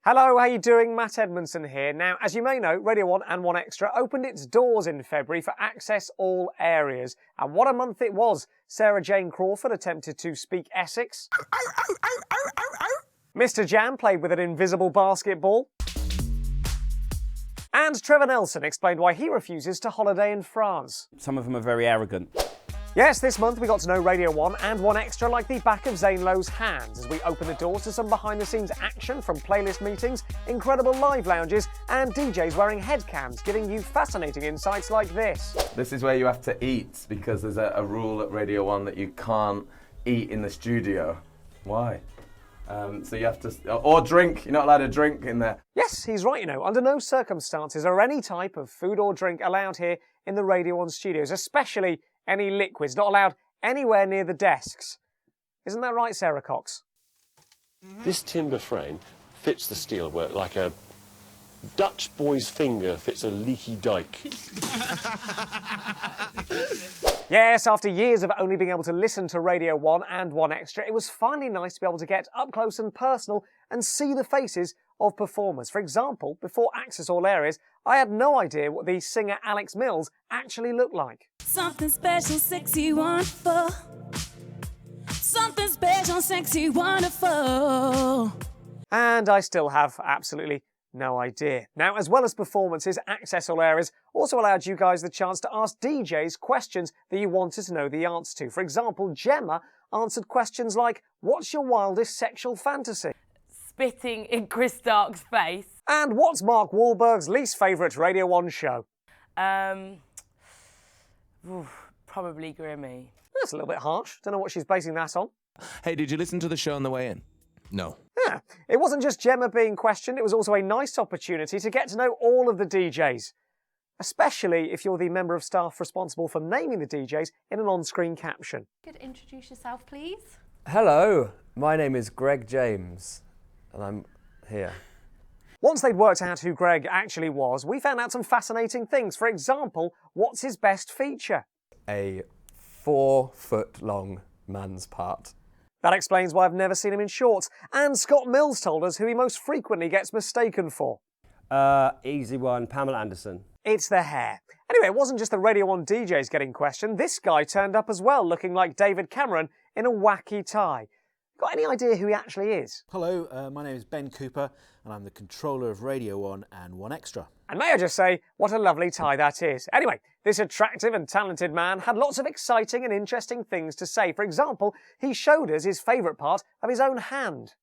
Hello, how you doing? Matt Edmondson here. Now, as you may know, Radio 1 and 1 Extra opened its doors in February for Access All Areas. And what a month it was. Sarah Jane Crawford attempted to speak Essex. Mr. Jam played with an invisible basketball. And Trevor Nelson explained why he refuses to holiday in France. Some of them are very arrogant. Yes, this month we got to know Radio 1 and 1 Extra like the back of Zane Lowe's hands as we open the doors to some behind-the-scenes action from playlist meetings, incredible live lounges and DJs wearing headcams giving you fascinating insights like this. This is where you have to eat because there's a rule at Radio 1 that you can't eat in the studio. Why? So you have to, or drink, you're not allowed to drink in there. Yes, he's right, you know, under no circumstances are any type of food or drink allowed here in the Radio 1 studios, especially any liquids, not allowed anywhere near the desks. Isn't that right, Sarah Cox? This timber frame fits the steelwork like a Dutch boy's finger fits a leaky dike. Yes, after years of only being able to listen to Radio 1 and 1 Extra, it was finally nice to be able to get up close and personal and see the faces of performers. For example, before Access All Areas, I had no idea what the singer Alex Mills actually looked like. Something special, sexy, wonderful. Something special, sexy, wonderful. And I still have absolutely no idea. Now, as well as performances, Access All Areas also allowed you guys the chance to ask DJs questions that you wanted to know the answer to. For example, Gemma answered questions like, what's your wildest sexual fantasy? Spitting in Chris Stark's face. And what's Mark Wahlberg's least favourite Radio 1 show? Probably Grimmy. That's a little bit harsh. Don't know what she's basing that on. Hey, did you listen to the show on the way in? No. Yeah, it wasn't just Gemma being questioned, it was also a nice opportunity to get to know all of the DJs. Especially if you're the member of staff responsible for naming the DJs in an on-screen caption. Could introduce yourself, please? Hello, my name is Greg James, and I'm here. Once they'd worked out who Greg actually was, we found out some fascinating things. For example, what's his best feature? A 4-foot-long man's part. That explains why I've never seen him in shorts. And Scott Mills told us who he most frequently gets mistaken for. Easy one, Pamela Anderson. It's the hair. Anyway, it wasn't just the Radio 1 DJs getting questioned. This guy turned up as well, looking like David Cameron in a wacky tie. Got any idea who he actually is? Hello, my name is Ben Cooper, and I'm the controller of Radio 1 and 1 Extra. And may I just say, what a lovely tie that is. Anyway, this attractive and talented man had lots of exciting and interesting things to say. For example, he showed us his favourite part of his own hand.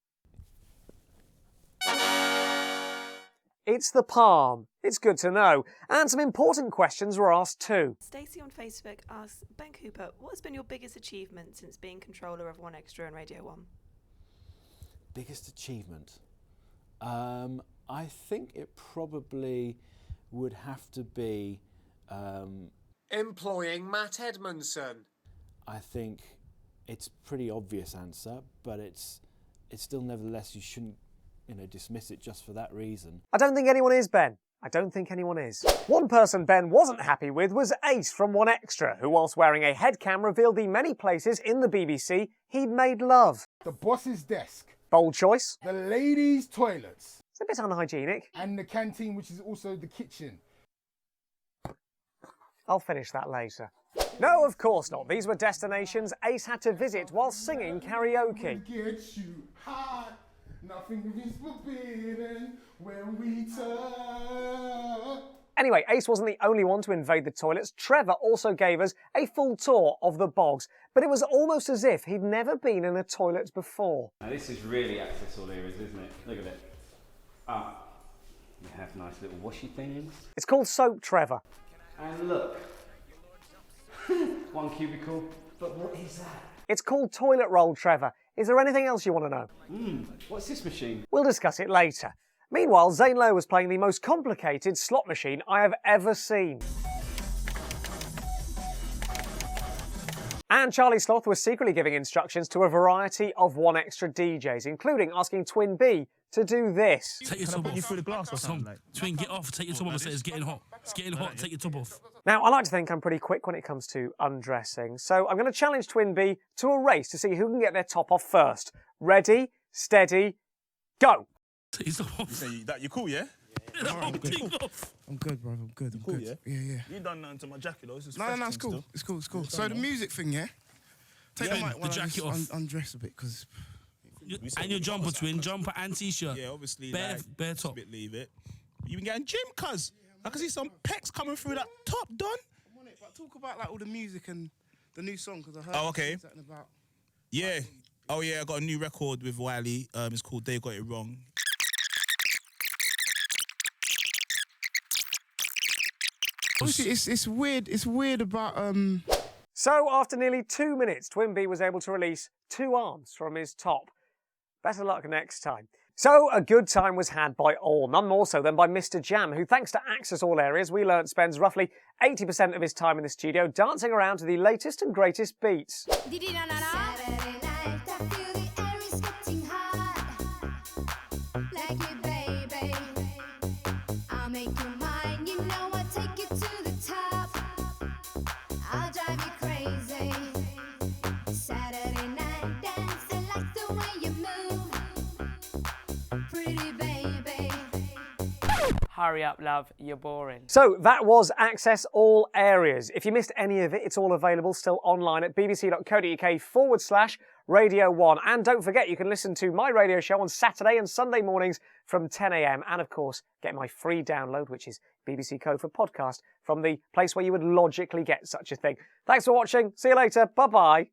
It's the palm. It's good to know. And some important questions were asked too. Stacey on Facebook asks, Ben Cooper, what has been your biggest achievement since being controller of 1 Extra and Radio 1? Biggest achievement? I think it probably would have to be... employing Matt Edmondson. I think it's a pretty obvious answer, but it's still nevertheless you shouldn't dismiss it just for that reason. I don't think anyone is, Ben. I don't think anyone is. One person Ben wasn't happy with was Ace from 1 Extra, who whilst wearing a headcam revealed the many places in the BBC he'd made love. The boss's desk. Bold choice. The ladies' toilets. It's a bit unhygienic. And the canteen, which is also the kitchen. I'll finish that later. No, of course not. These were destinations Ace had to visit while singing karaoke. Get you hot. Nothing is forbidden when we touch. Anyway, Ace wasn't the only one to invade the toilets. Trevor also gave us a full tour of the bogs, but it was almost as if he'd never been in a toilet before. Now this is really Access All Areas, isn't it? Look at it. You have nice little washy things. It's called Soap, Trevor. And look, one cubicle, but what is that? It's called Toilet Roll, Trevor. Is there anything else you want to know? What's this machine? We'll discuss it later. Meanwhile, Zane Lowe was playing the most complicated slot machine I have ever seen. And Charlie Sloth was secretly giving instructions to a variety of 1 Extra DJs, including asking Twin B to do this. Take your top off. You through the glass or something? Twin, get off. Take your top off. It's getting hot. It's getting hot. Take your top off. Now, I like to think I'm pretty quick when it comes to undressing, so I'm going to challenge Twin B to a race to see who can get their top off first. Ready, steady, go! Take your top off. You say that you cool, yeah? Yeah, I'm take off. I'm good, bro. I'm good. I'm Cool, good. yeah? Yeah. You done nothing to my jacket, though. This is No, fresh it's thing cool. still. It's cool. Yeah, So done, the man. music thing, yeah? Take Yeah, the mic the while I jacket just off. undress a bit, because... And your jumper, twin. Jumper and t-shirt. Yeah, obviously, Bare, like, bare just a top. bit leave it. You been getting gym, cuz. I can see some pecs coming through that top, Don. I'm on it, but talk about like all the music and the new song, because I heard Oh, okay. something about... Yeah. Oh, yeah, I got a new record with Wiley. It's called They Got It Wrong. Obviously, it's weird. It's weird about... So, after nearly 2 minutes, Twin B was able to release 2 arms from his top. Better luck next time. So, a good time was had by all, none more so than by Mr. Jam, who, thanks to Access All Areas, we learnt spends roughly 80% of his time in the studio dancing around to the latest and greatest beats. Hurry up, love, you're boring. So that was Access All Areas. If you missed any of it, it's all available still online at bbc.co.uk/Radio 1. And don't forget, you can listen to my radio show on Saturday and Sunday mornings from 10 a.m. And of course, get my free download, which is BBC Code for Podcast, from the place where you would logically get such a thing. Thanks for watching. See you later. Bye-bye.